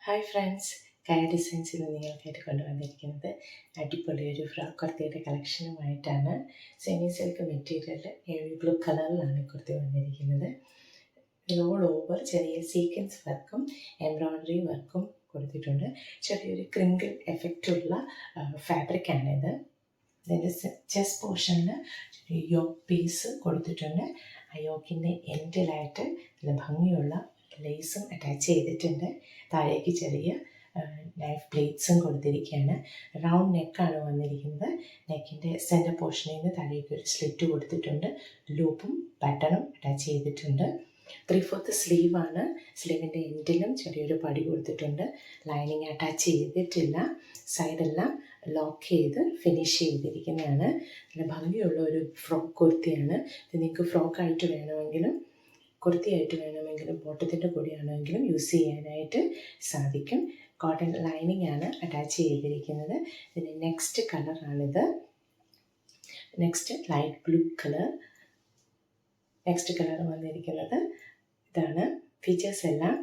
Hi friends, കയ ഡിസൈൻസിൽ നിങ്ങൾക്കായിട്ട് കൊണ്ടുവന്നിരിക്കുന്നത് അടിപൊളി ഒരു ഫ്രോക്ക് കുർത്തിയുടെ കളക്ഷനുമായിട്ടാണ്. Semi silk material navy blue കളറിലാണ് കുർത്തി വന്നിരിക്കുന്നത്. ഓൾ ഓവർ ചെറിയ സീക്വൻസ് വർക്കും എംബ്രോയ്ഡറി വർക്കും കൊടുത്തിട്ടുണ്ട്. ചെറിയൊരു ക്രിങ്കിൾ എഫക്റ്റുള്ള ഫാബ്രിക്കാണിത്. ഇതിൻ്റെ ചെസ്റ്റ് പോർഷനിൽ യോക്ക് പീസ് കൊടുത്തിട്ടുണ്ട്. ആ യോക്കിൻ്റെ എൻഡിലായിട്ട് നല്ല ഭംഗിയുള്ള ലേസും അറ്റാച്ച് ചെയ്തിട്ടുണ്ട്. താഴേക്ക് ചെറിയ നൈഫ് പ്ലേറ്റ്സും കൊടുത്തിരിക്കുകയാണ്. റൗണ്ട് നെക്കാണ് വന്നിരിക്കുന്നത്. നെക്കിൻ്റെ സെൻറ്റർ പോർഷനിൽ നിന്ന് താഴേക്ക് ഒരു സ്ലിറ്റ് കൊടുത്തിട്ടുണ്ട്. ലൂപ്പും ബട്ടണും അറ്റാച്ച് ചെയ്തിട്ടുണ്ട്. 3/4 സ്ലീവാണ്. സ്ലീവിൻ്റെ എൻഡിലും ചെറിയൊരു പടി കൊടുത്തിട്ടുണ്ട്. ലൈനിങ് അറ്റാച്ച് ചെയ്തിട്ടില്ല. സൈഡെല്ലാം ലോക്ക് ചെയ്ത് ഫിനിഷ് ചെയ്തിരിക്കുന്നതാണ്. നല്ല ഭംഗിയുള്ള ഒരു ഫ്രോക്ക് കുർത്തിയാണ്. ഇത് നിങ്ങൾക്ക് ഫ്രോക്കായിട്ട് വേണമെങ്കിലും കുർത്തിയായിട്ട് വേണമെങ്കിലും ബോട്ടത്തിൻ്റെ കൂടെയാണെങ്കിലും യൂസ് ചെയ്യാനായിട്ട് സാധിക്കും. കോട്ടൺ ലൈനിങ് ആണ് അറ്റാച്ച് ചെയ്തിരിക്കുന്നത്. ഇതിൻ്റെ നെക്സ്റ്റ് കളറാണിത്. Next light blue colour. Next colour വന്നിരിക്കുന്നത് ഇതാണ്. ഫീച്ചേഴ്സ് എല്ലാം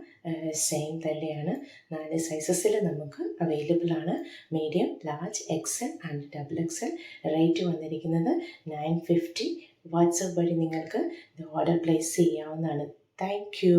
സെയിം തന്നെയാണ്. 4 സൈസസിൽ നമുക്ക് അവൈലബിൾ ആണ്. Medium, large, XL and XXL. Rate വന്നിരിക്കുന്നത് 950. വാട്സപ്പ് വഴി നിങ്ങൾക്ക് ഇത് ഓർഡർ പ്ലേസ് ചെയ്യാവുന്നതാണ്. Thank you.